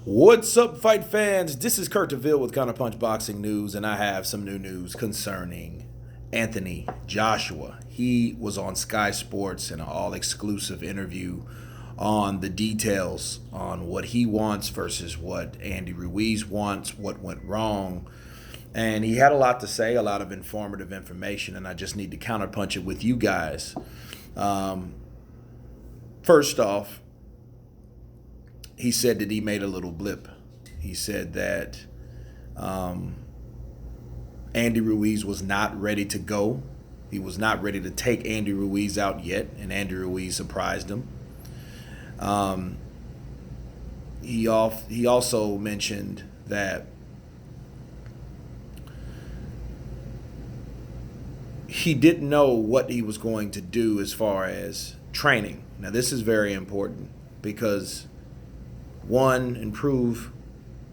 What's up, fight fans? This is Kurt DeVille with Counterpunched Boxing News, and I have some new news concerning Anthony Joshua. He was on Sky Sports in an all-exclusive interview on the details on what he wants versus what Andy Ruiz wants, what went wrong. And he had a lot to say, a lot of informative information, and I just need to counterpunch it with you guys. First off, he said that he made a little blip. He said that Andy Ruiz was not ready to go. He was not ready to take Andy Ruiz out yet, and Andy Ruiz surprised him. He also mentioned that he didn't know what he was going to do as far as training. Now, this is very important because one, improve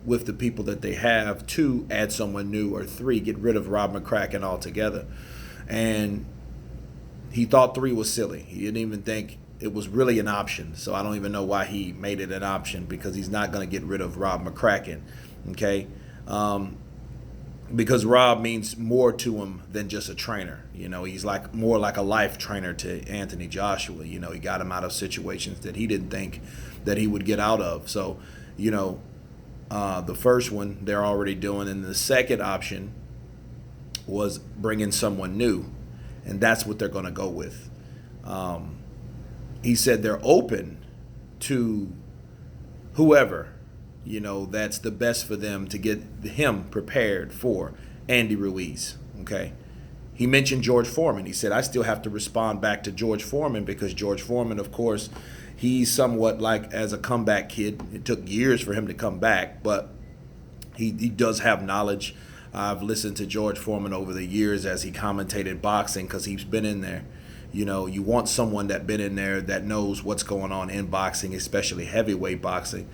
with the people that they have. Two, add someone new. Or three, get rid of Rob McCracken altogether. And he thought three was silly. He didn't even think it was really an option. So I don't even know why he made it an option, because he's not going to get rid of Rob McCracken. Okay? Because Rob means more to him than just a trainer. You know, he's like more like a life trainer to Anthony Joshua. You know, he got him out of situations that he didn't think that he would get out of. So, you know, the first one they're already doing, and the second option was bringing someone new, and that's what they're going to go with. He said they're open to whoever, you know, that's the best for them to get him prepared for Andy Ruiz, okay? He mentioned George Foreman. He said, I still have to respond back to George Foreman, because George Foreman, of course, he's somewhat like as a comeback kid. It took years for him to come back, but he does have knowledge. I've listened to George Foreman over the years as he commentated boxing, because he's been in there. You know, you want someone that's been in there that knows what's going on in boxing, especially heavyweight boxing.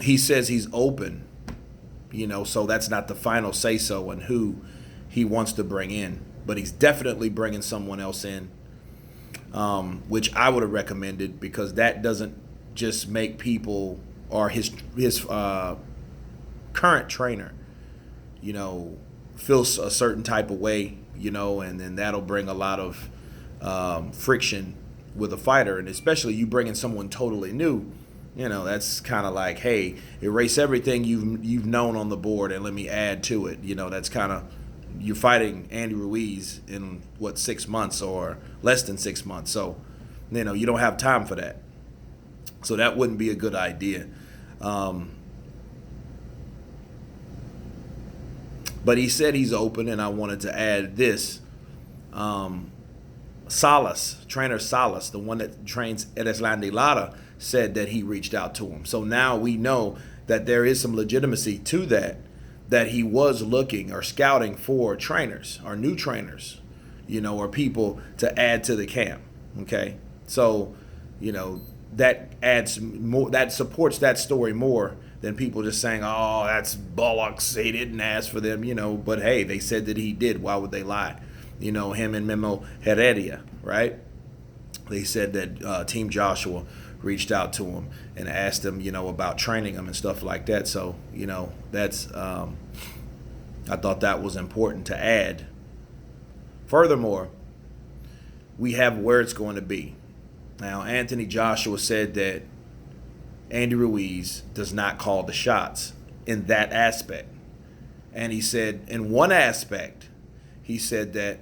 He says he's open, you know, so that's not the final say-so on who he wants to bring in. But he's definitely bringing someone else in, which I would have recommended, because that doesn't just make people or his current trainer, you know, feel a certain type of way, you know, and then that'll bring a lot of friction with a fighter. And especially you bringing someone totally new, you know, that's kind of like, hey, erase everything you've known on the board and let me add to it. You know, that's kind of, you're fighting Andy Ruiz in, 6 months or less than 6 months. So, you know, you don't have time for that. So that wouldn't be a good idea. But he said he's open, and I wanted to add this. Trainer Salas, the one that trains Erislandy Lara, said that he reached out to him. So now we know that there is some legitimacy to that he was looking or scouting for trainers or new trainers, you know, or people to add to the camp. Okay. So, you know, that adds more, that supports that story more than people just saying, oh, that's bollocks, he didn't ask for them, you know. But hey, they said that he did. Why would they lie? You know, him and Memo Heredia, right? They said that Team Joshua reached out to him and asked him, you know, about training him and stuff like that. So, you know, that's, I thought that was important to add. Furthermore, we have where it's going to be. Now, Anthony Joshua said that Andy Ruiz does not call the shots in that aspect. And he said in one aspect, he said that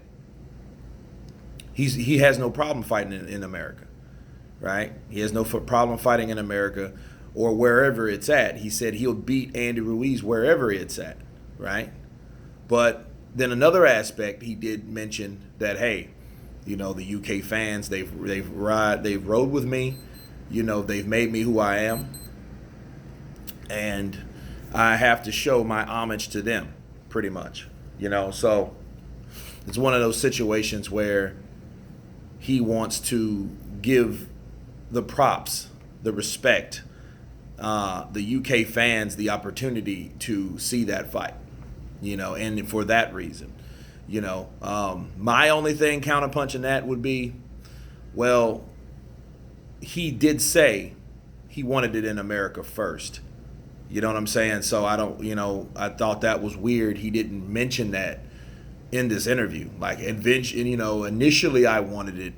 he has no problem fighting in America, right? He has no problem fighting in America or wherever it's at. He said he'll beat Andy Ruiz wherever it's at, right? But then another aspect, he did mention that, hey, you know, the UK fans, they've rode with me. You know, they've made me who I am, and I have to show my homage to them, pretty much. You know, so it's one of those situations where he wants to give the props, the respect, the UK fans the opportunity to see that fight, you know, and for that reason, you know, my only thing counterpunching that would be, well, he did say he wanted it in America first. You know what I'm saying? So I don't, I thought that was weird. He didn't mention that in this interview. Like, initially I wanted it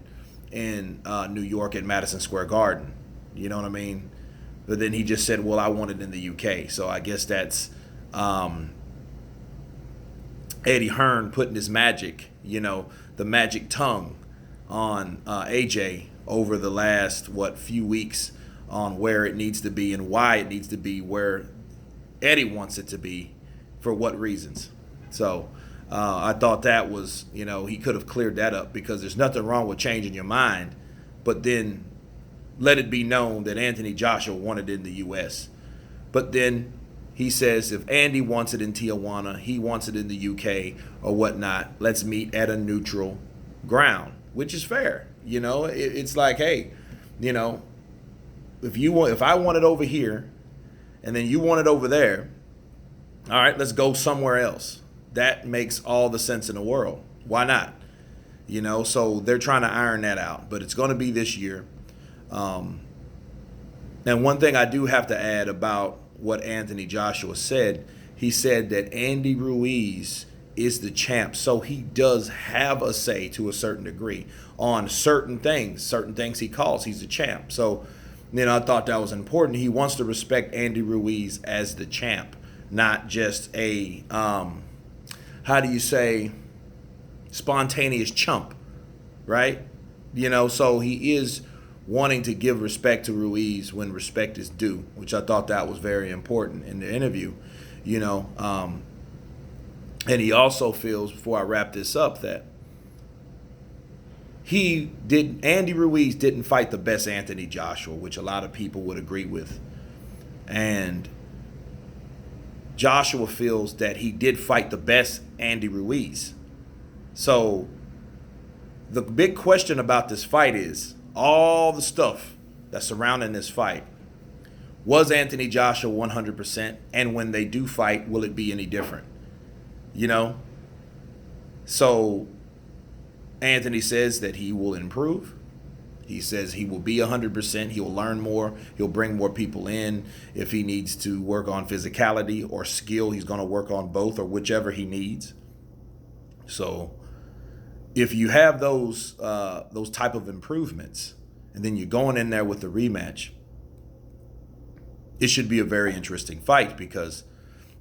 in New York at Madison Square Garden. You know what I mean? But then he just said, well, I want it in the UK. So I guess that's Eddie Hearn putting his magic, the magic tongue on AJ over the last, few weeks on where it needs to be and why it needs to be where Eddie wants it to be, for what reasons. So I thought that was, he could have cleared that up, because there's nothing wrong with changing your mind, but then let it be known that Anthony Joshua wanted it in the U.S. But then he says if Andy wants it in Tijuana, he wants it in the UK or whatnot, let's meet at a neutral ground, which is fair. It's like, hey, if I want it over here and then you want it over there, all right, let's go somewhere else. That makes all the sense in the world. Why not? So they're trying to iron that out, but it's going to be this year. And one thing I do have to add about what Anthony Joshua said, he said that Andy Ruiz is the champ, so he does have a say to a certain degree on certain things he calls. He's the champ. So, I thought that was important. He wants to respect Andy Ruiz as the champ, not just a, spontaneous chump, right? So he is wanting to give respect to Ruiz when respect is due, which I thought that was very important in the interview, and he also feels, before I wrap this up, that Andy Ruiz didn't fight the best Anthony Joshua, which a lot of people would agree with. And Joshua feels that he did fight the best Andy Ruiz. So the big question about this fight is all the stuff that's surrounding this fight. Was Anthony Joshua 100%? And when they do fight, will it be any different? So Anthony says that he will improve. He says he will be 100%. He'll learn more. He'll bring more people in. If he needs to work on physicality or skill, he's going to work on both, or whichever he needs. So if you have those type of improvements, and then you're going in there with the rematch, it should be a very interesting fight, because,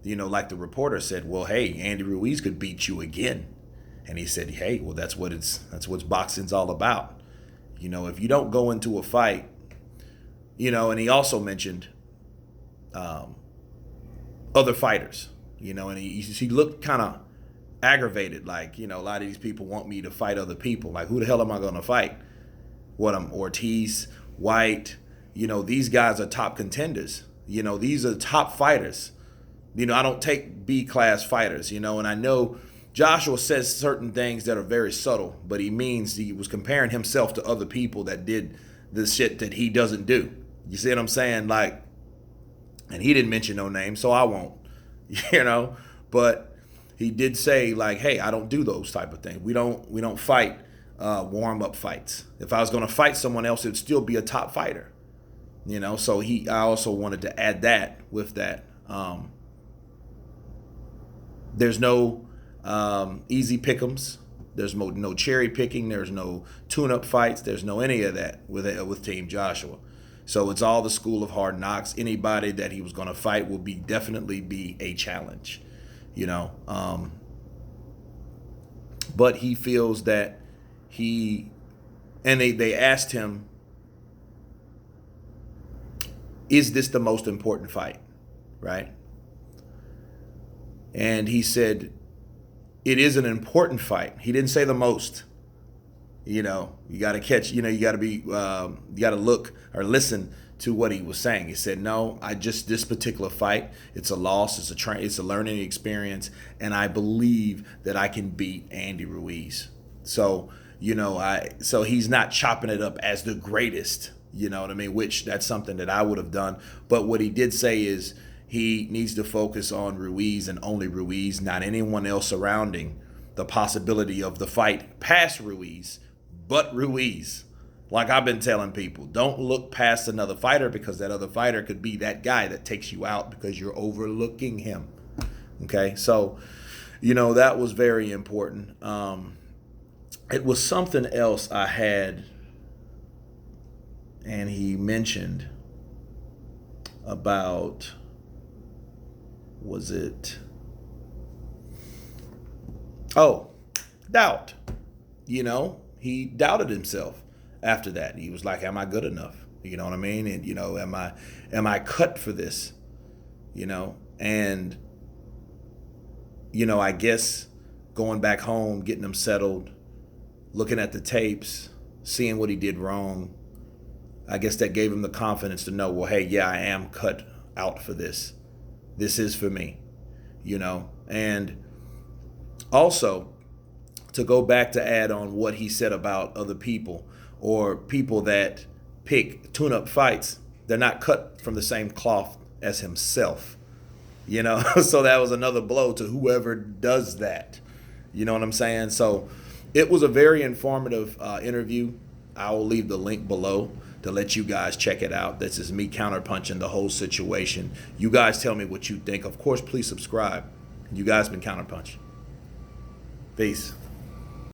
like the reporter said, well, hey, Andy Ruiz could beat you again. And he said, hey, well, that's what boxing's all about. If you don't go into a fight, and he also mentioned other fighters, and he looked kind of aggravated, like, a lot of these people want me to fight other people. Like, who the hell am I going to fight? I'm Ortiz, White, these guys are top contenders. These are top fighters. I don't take B-class fighters, and I know Joshua says certain things that are very subtle, but he was comparing himself to other people that did the shit that he doesn't do. You see what I'm saying? Like, and he didn't mention no names, so I won't, but he did say, like, hey, I don't do those type of things. We don't fight warm-up fights. If I was going to fight someone else, it would still be a top fighter. So I also wanted to add that with that. There's no easy pick'ems. There's no cherry picking. There's no tune-up fights. There's no any of that with Team Joshua. So it's all the school of hard knocks. Anybody that he was going to fight will definitely be a challenge, But he feels that they asked him, is this the most important fight, right? And he said, it is an important fight. He didn't say the most. You got to catch, you got to be, you got to look or listen to what he was saying. He said, no, this particular fight, it's a loss. It's a learning experience. And I believe that I can beat Andy Ruiz. So, so he's not chopping it up as the greatest, you know what I mean? Which that's something that I would have done. But what he did say is he needs to focus on Ruiz and only Ruiz, not anyone else surrounding the possibility of the fight past Ruiz, but Ruiz. Like I've been telling people, don't look past another fighter, because that other fighter could be that guy that takes you out because you're overlooking him. Okay, so, that was very important. It was something else I had, and he mentioned about, was it? Oh, doubt. He doubted himself after that. He was like, am I good enough? You know what I mean? And, am I cut for this? And, I guess going back home, getting him settled, looking at the tapes, seeing what he did wrong, I guess that gave him the confidence to know, well, hey, yeah, I am cut out for this. This is for me, And also, to go back to add on what he said about other people, or people that pick tune-up fights, they're not cut from the same cloth as himself. So that was another blow to whoever does that. You know what I'm saying? So it was a very informative interview. I will leave the link below to let you guys check it out. This is me counterpunching the whole situation. You guys tell me what you think. Of course, please subscribe. You guys been Counterpunched. Peace.